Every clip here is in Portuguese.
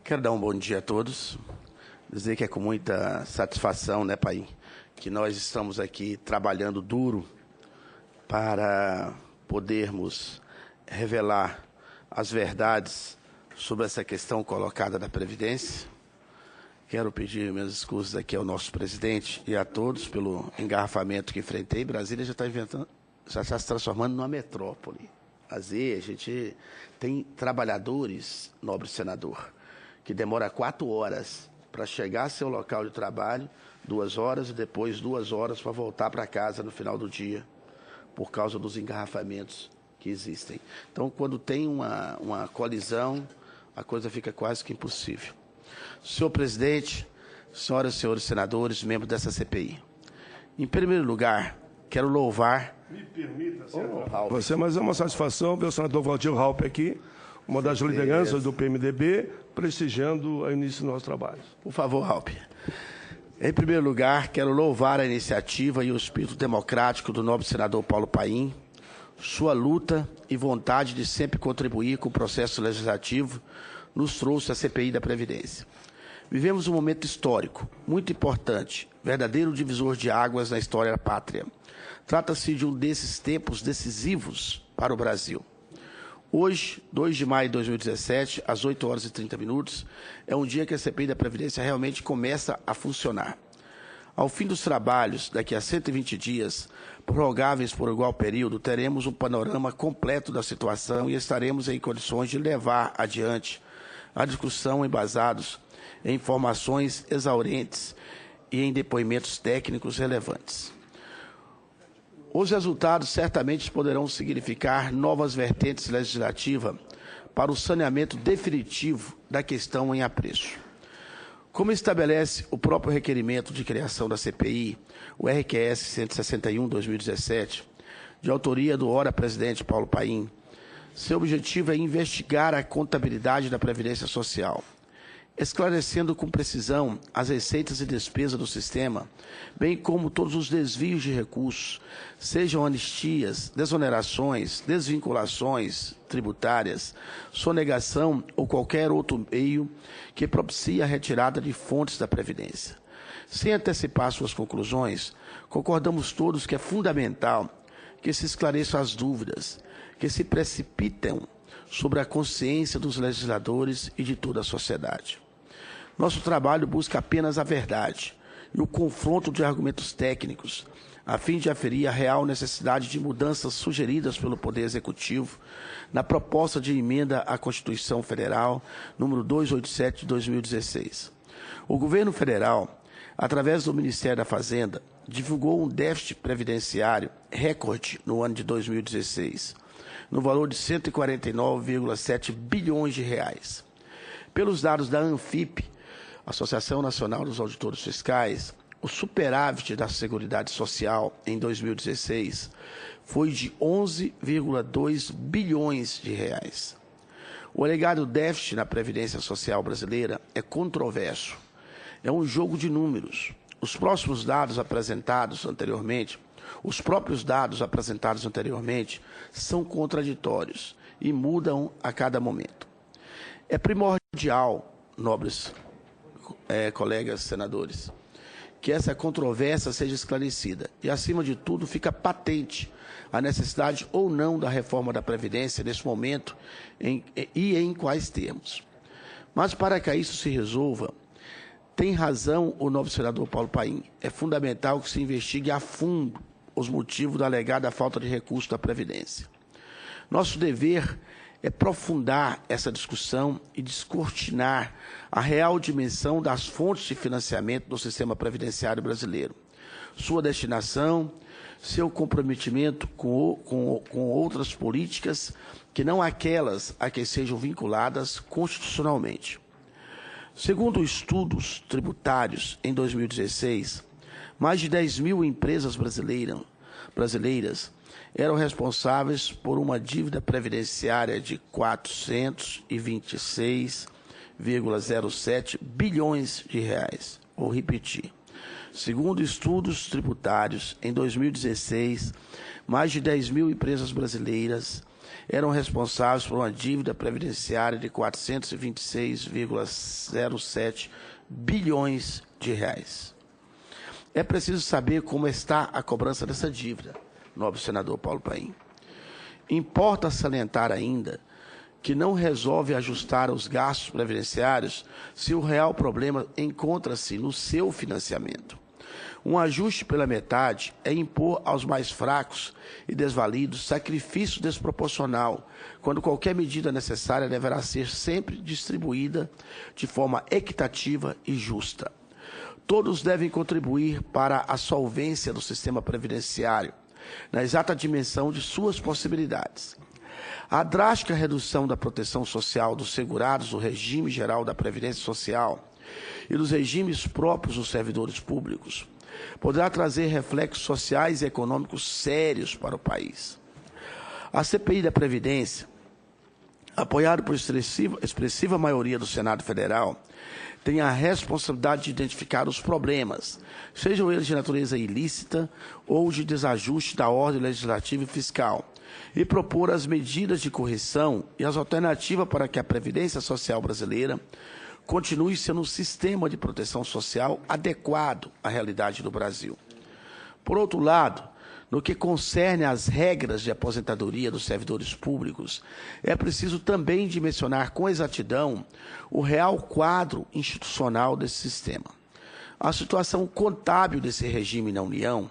Quero dar um bom dia a todos, dizer que é com muita satisfação, né, Pai, que nós estamos aqui trabalhando duro para podermos revelar as verdades sobre essa questão colocada da Previdência. Quero pedir minhas excusas aqui ao nosso presidente e a todos pelo engarrafamento que enfrentei. Brasília já está se transformando numa metrópole. A gente tem trabalhadores, nobre senador, que demora 4 horas para chegar ao seu local de trabalho, 2 horas e depois 2 horas para voltar para casa no final do dia, por causa dos engarrafamentos que existem. Então, quando tem uma colisão, a coisa fica quase que impossível. Senhor presidente, senhoras e senhores senadores, membros dessa CPI, em primeiro lugar, quero louvar... Me permita, senador. Você, mas é uma satisfação ver o senador Valdir Raupp aqui, uma das lideranças do PMDB, prestigiando o início do nosso trabalho. Por favor, Raupp. Em primeiro lugar, quero louvar a iniciativa e o espírito democrático do nobre senador Paulo Paim, sua luta e vontade de sempre contribuir com o processo legislativo nos trouxe a CPI da Previdência. Vivemos um momento histórico, muito importante, verdadeiro divisor de águas na história da pátria. Trata-se de um desses tempos decisivos para o Brasil. Hoje, 2 de maio de 2017, às 8 horas e 30 minutos, é um dia que a CPI da Previdência realmente começa a funcionar. Ao fim dos trabalhos, daqui a 120 dias, prorrogáveis por igual período, teremos um panorama completo da situação e estaremos em condições de levar adiante a discussão embasados em informações exaurientes e em depoimentos técnicos relevantes. Os resultados certamente poderão significar novas vertentes legislativas para o saneamento definitivo da questão em apreço. Como estabelece o próprio requerimento de criação da CPI, o RQS 161/2017, de autoria do ora presidente Paulo Paim, seu objetivo é investigar a contabilidade da Previdência Social, esclarecendo com precisão as receitas e despesas do sistema, bem como todos os desvios de recursos, sejam anistias, desonerações, desvinculações tributárias, sonegação ou qualquer outro meio que propicie a retirada de fontes da Previdência. Sem antecipar suas conclusões, concordamos todos que é fundamental que se esclareçam as dúvidas que se precipitam sobre a consciência dos legisladores e de toda a sociedade. Nosso trabalho busca apenas a verdade e o confronto de argumentos técnicos, a fim de aferir a real necessidade de mudanças sugeridas pelo Poder Executivo na proposta de emenda à Constituição Federal, número 287 de 2016. O governo federal, através do Ministério da Fazenda, divulgou um déficit previdenciário recorde no ano de 2016, no valor de 149,7 bilhões de reais. Pelos dados da ANFIP, Associação Nacional dos Auditores Fiscais, o superávit da Seguridade Social em 2016 foi de 11,2 bilhões de reais. O alegado déficit na Previdência Social brasileira é controverso. É um jogo de números. Os próprios dados apresentados anteriormente são contraditórios e mudam a cada momento. É primordial, nobres colegas senadores, que essa controvérsia seja esclarecida e, acima de tudo, fica patente a necessidade ou não da reforma da Previdência nesse momento e em quais termos. Mas, para que isso se resolva, tem razão o nobre senador Paulo Paim. É fundamental que se investigue a fundo os motivos da alegada falta de recursos da Previdência. Nosso dever é aprofundar essa discussão e descortinar a real dimensão das fontes de financiamento do sistema previdenciário brasileiro, sua destinação, seu comprometimento com outras políticas que não aquelas a que sejam vinculadas constitucionalmente. Segundo estudos tributários, em 2016, mais de 10 mil empresas brasileiras eram responsáveis por uma dívida previdenciária de 426,07 bilhões de reais. Vou repetir. Segundo estudos tributários, em 2016, mais de 10 mil empresas brasileiras eram responsáveis por uma dívida previdenciária de 426,07 bilhões de reais. É preciso saber como está a cobrança dessa dívida, nobre senador Paulo Paim. Importa salientar ainda que não resolve ajustar os gastos previdenciários se o real problema encontra-se no seu financiamento. Um ajuste pela metade é impor aos mais fracos e desvalidos sacrifício desproporcional, quando qualquer medida necessária deverá ser sempre distribuída de forma equitativa e justa. Todos devem contribuir para a solvência do sistema previdenciário, na exata dimensão de suas possibilidades. A drástica redução da proteção social dos segurados do regime geral da Previdência Social e dos regimes próprios dos servidores públicos poderá trazer reflexos sociais e econômicos sérios para o país. A CPI da Previdência, apoiada por expressiva maioria do Senado Federal, tem a responsabilidade de identificar os problemas, sejam eles de natureza ilícita ou de desajuste da ordem legislativa e fiscal, e propor as medidas de correção e as alternativas para que a Previdência Social brasileira continue sendo um sistema de proteção social adequado à realidade do Brasil. Por outro lado, no que concerne às regras de aposentadoria dos servidores públicos, é preciso também dimensionar com exatidão o real quadro institucional desse sistema. A situação contábil desse regime na União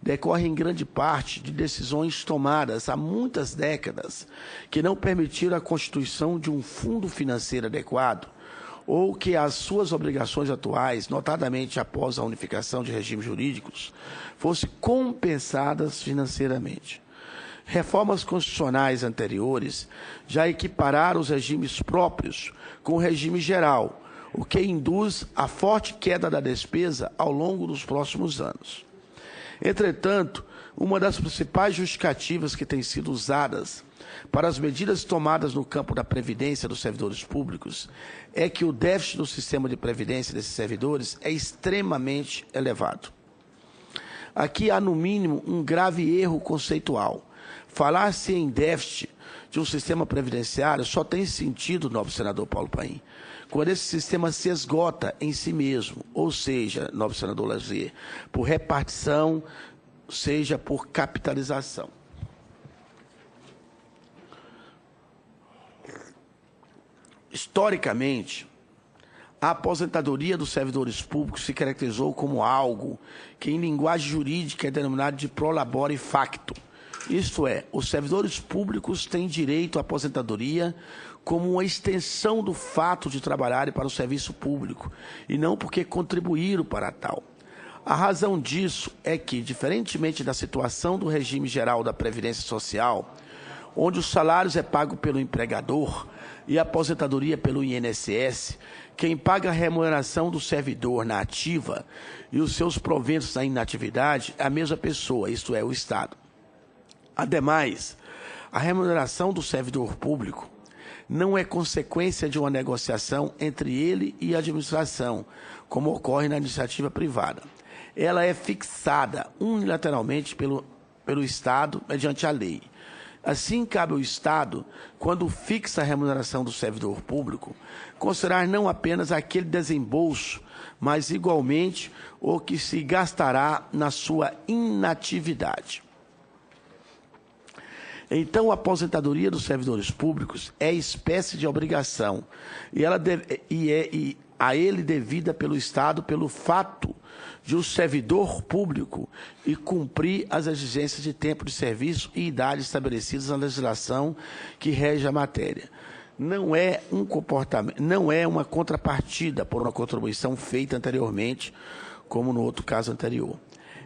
decorre em grande parte de decisões tomadas há muitas décadas que não permitiram a constituição de um fundo financeiro adequado ou que as suas obrigações atuais, notadamente após a unificação de regimes jurídicos, fossem compensadas financeiramente. Reformas constitucionais anteriores já equipararam os regimes próprios com o regime geral, o que induz a forte queda da despesa ao longo dos próximos anos. Entretanto, uma das principais justificativas que têm sido usadas para as medidas tomadas no campo da previdência dos servidores públicos é que o déficit do sistema de previdência desses servidores é extremamente elevado. Aqui há, no mínimo, um grave erro conceitual. Falar-se em déficit de um sistema previdenciário só tem sentido, nobre senador Paulo Paim, quando esse sistema se esgota em si mesmo, ou seja, nobre senador Lazier, por repartição, seja por capitalização. Historicamente, a aposentadoria dos servidores públicos se caracterizou como algo que, em linguagem jurídica, é denominado de pro labore facto. Isto é, os servidores públicos têm direito à aposentadoria como uma extensão do fato de trabalharem para o serviço público, e não porque contribuíram para tal. A razão disso é que, diferentemente da situação do regime geral da Previdência Social, onde os salários é pago pelo empregador e a aposentadoria pelo INSS, quem paga a remuneração do servidor na ativa e os seus proventos na inatividade é a mesma pessoa, isto é, o Estado. Ademais, a remuneração do servidor público não é consequência de uma negociação entre ele e a administração, como ocorre na iniciativa privada. Ela é fixada unilateralmente pelo Estado mediante a lei. Assim, cabe ao Estado, quando fixa a remuneração do servidor público, considerar não apenas aquele desembolso, mas igualmente o que se gastará na sua inatividade. Então, a aposentadoria dos servidores públicos é espécie de obrigação e a ele devida pelo Estado pelo fato de o servidor público e cumprir as exigências de tempo de serviço e idade estabelecidas na legislação que rege a matéria. Não é uma contrapartida por uma contribuição feita anteriormente, como no outro caso anterior.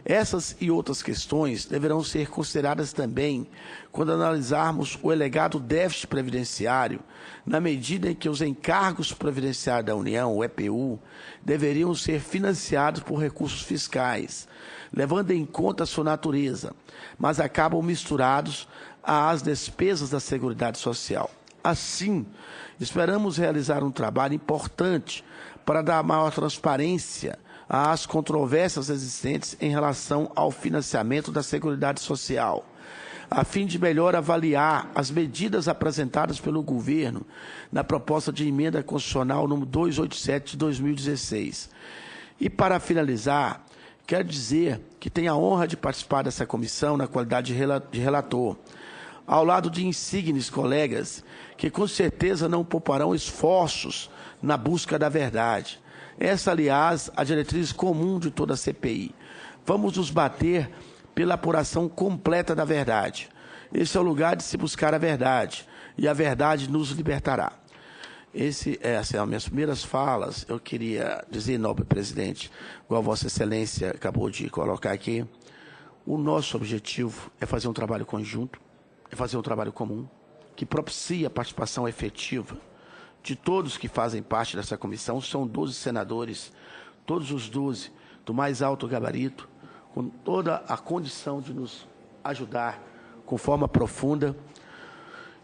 Essas e outras questões deverão ser consideradas também quando analisarmos o alegado déficit previdenciário, na medida em que os encargos previdenciários da União, o EPU, deveriam ser financiados por recursos fiscais, levando em conta a sua natureza, mas acabam misturados às despesas da Seguridade Social. Assim, esperamos realizar um trabalho importante para dar maior transparência às controvérsias existentes em relação ao financiamento da Seguridade Social, a fim de melhor avaliar as medidas apresentadas pelo governo na proposta de emenda constitucional número 287 de 2016. E, para finalizar, quero dizer que tenho a honra de participar dessa comissão na qualidade de relator, ao lado de insignes colegas que, com certeza, não pouparão esforços na busca da verdade. Essa, aliás, a diretriz comum de toda a CPI. Vamos nos bater pela apuração completa da verdade. Esse é o lugar de se buscar a verdade, e a verdade nos libertará. Essas são as minhas primeiras falas. Eu queria dizer, nobre presidente, igual Vossa Excelência acabou de colocar aqui, o nosso objetivo é fazer um trabalho conjunto, é fazer um trabalho comum, que propicia a participação efetiva de todos que fazem parte dessa comissão. São 12 senadores, todos os 12 do mais alto gabarito, com toda a condição de nos ajudar com forma profunda,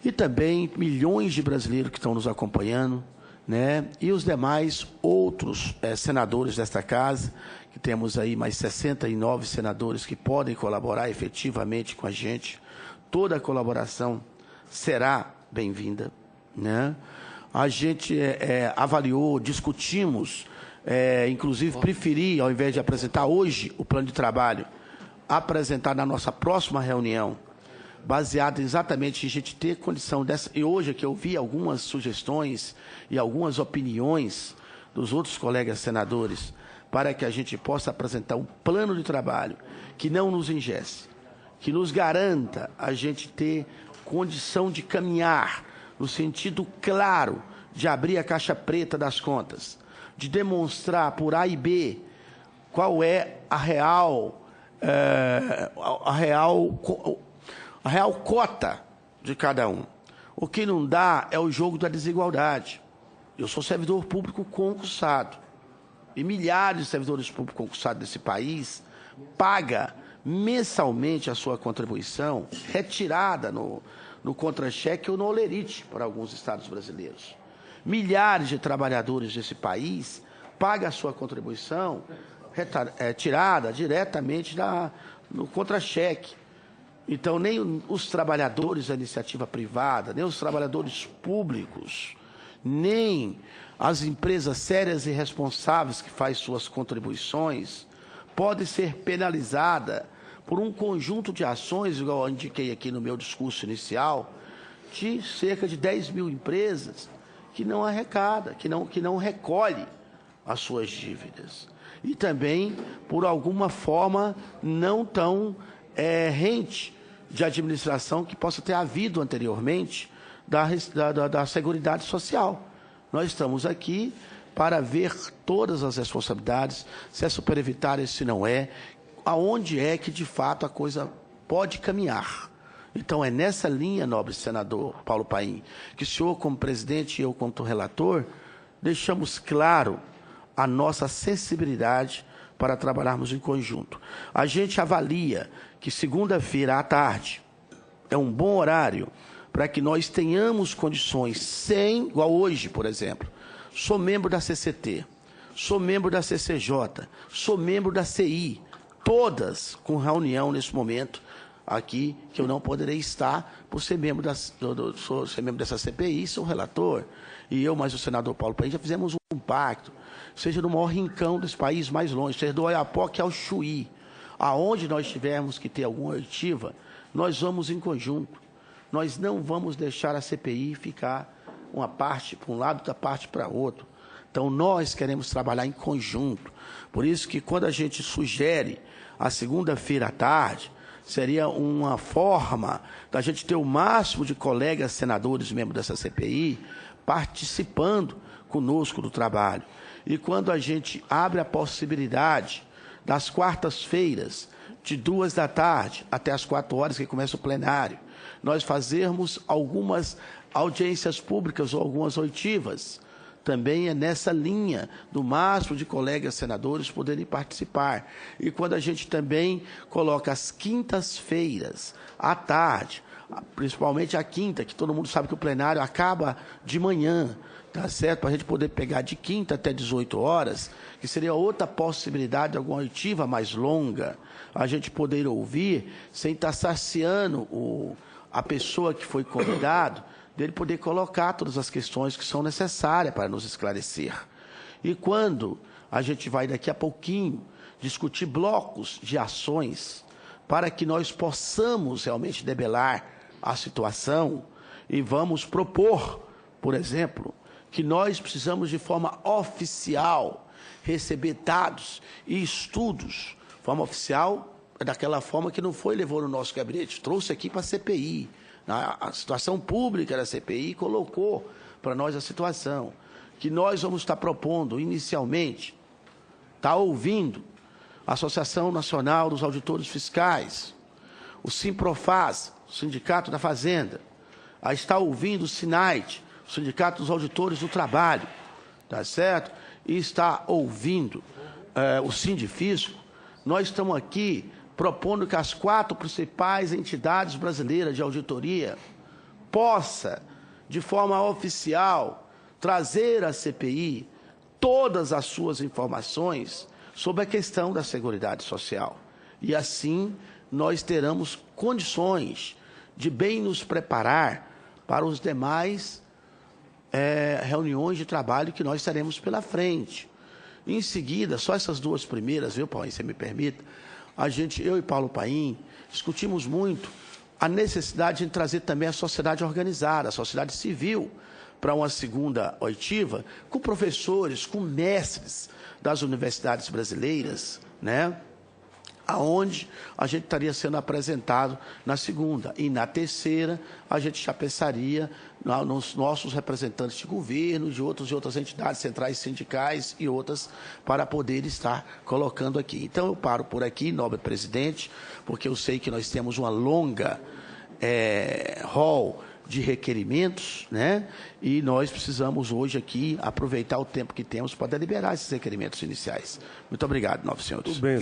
e também milhões de brasileiros que estão nos acompanhando, né? E os demais outros senadores desta casa, que temos aí mais 69 senadores que podem colaborar efetivamente com a gente. Toda a colaboração será bem-vinda, né? A gente avaliou, discutimos, inclusive preferi, ao invés de apresentar hoje o plano de trabalho, apresentar na nossa próxima reunião, baseado exatamente em a gente ter condição dessa. E hoje aqui eu vi algumas sugestões e algumas opiniões dos outros colegas senadores para que a gente possa apresentar um plano de trabalho que não nos engesse, que nos garanta a gente ter condição de caminhar no sentido claro de abrir a caixa preta das contas, de demonstrar por A e B qual é a real cota de cada um. O que não dá é o jogo da desigualdade. Eu sou servidor público concursado, e milhares de servidores públicos concursados desse país pagam mensalmente a sua contribuição retirada no contra-cheque ou no olerite para alguns estados brasileiros. Milhares de trabalhadores desse país pagam a sua contribuição tirada diretamente no contra-cheque. Então, nem os trabalhadores da iniciativa privada, nem os trabalhadores públicos, nem as empresas sérias e responsáveis que fazem suas contribuições podem ser penalizadas por um conjunto de ações, igual eu indiquei aqui no meu discurso inicial, de cerca de 10 mil empresas que não arrecada, que não recolhe as suas dívidas. E também, por alguma forma, não tão rente de administração que possa ter havido anteriormente da Seguridade Social. Nós estamos aqui para ver todas as responsabilidades, se é superavitária, se não é, aonde é que, de fato, a coisa pode caminhar. Então, é nessa linha, nobre senador Paulo Paim, que o senhor, como presidente, e eu, como relator, deixamos claro a nossa sensibilidade para trabalharmos em conjunto. A gente avalia que segunda-feira à tarde é um bom horário para que nós tenhamos condições, igual hoje, por exemplo. Sou membro da CCT, sou membro da CCJ, sou membro da CI, todas com reunião nesse momento aqui, que eu não poderei estar por ser membro, ser membro dessa CPI, sou relator, e eu mais o senador Paulo Paim já fizemos um pacto, seja no maior rincão desse país mais longe, seja do Oiapoque ao Chuí, aonde nós tivermos que ter alguma oitiva, nós vamos em conjunto. Nós não vamos deixar a CPI ficar uma parte para um lado, outra parte para outro. Então, nós queremos trabalhar em conjunto. Por isso que, quando a gente sugere a segunda-feira à tarde, seria uma forma da gente ter o máximo de colegas senadores, membros dessa CPI, participando conosco do trabalho. E quando a gente abre a possibilidade das quartas-feiras, de 2 da tarde até as 4 horas que começa o plenário, nós fazermos algumas audiências públicas ou algumas oitivas, também é nessa linha do máximo de colegas senadores poderem participar. E quando a gente também coloca as quintas-feiras, à tarde, principalmente a quinta, que todo mundo sabe que o plenário acaba de manhã, tá certo? Para a gente poder pegar de quinta até 18 horas, que seria outra possibilidade de alguma oitiva mais longa, a gente poder ouvir sem estar saciando a pessoa que foi convidado, dele poder colocar todas as questões que são necessárias para nos esclarecer. E quando a gente vai daqui a pouquinho discutir blocos de ações para que nós possamos realmente debelar a situação e vamos propor, por exemplo, que nós precisamos de forma oficial receber dados e estudos. Forma oficial é daquela forma que não foi levou no nosso gabinete, trouxe aqui para a CPI. A situação pública da CPI colocou para nós a situação que nós vamos estar propondo inicialmente, está ouvindo a Associação Nacional dos Auditores Fiscais, o Simprofaz, o Sindicato da Fazenda, está ouvindo o SINAIT, o Sindicato dos Auditores do Trabalho, tá certo? E está ouvindo o Sindifisco. Nós estamos aqui propondo que as 4 principais entidades brasileiras de auditoria possa, de forma oficial, trazer à CPI todas as suas informações sobre a questão da Seguridade Social. E assim nós teremos condições de bem nos preparar para os demais reuniões de trabalho que nós teremos pela frente. Em seguida, só essas 2 primeiras, viu, Paulo, se você me permite, eu e Paulo Paim, discutimos muito a necessidade de trazer também a sociedade organizada, a sociedade civil, para uma segunda oitiva, com professores, com mestres das universidades brasileiras, né? Aonde a gente estaria sendo apresentado na segunda. E na terceira, a gente já pensaria nos nossos representantes de governo, de outras entidades centrais sindicais e outras, para poder estar colocando aqui. Então, eu paro por aqui, nobre presidente, porque eu sei que nós temos uma longa rol de requerimentos, né? E nós precisamos hoje aqui aproveitar o tempo que temos para deliberar esses requerimentos iniciais. Muito obrigado, nobres senhores. Tudo bem.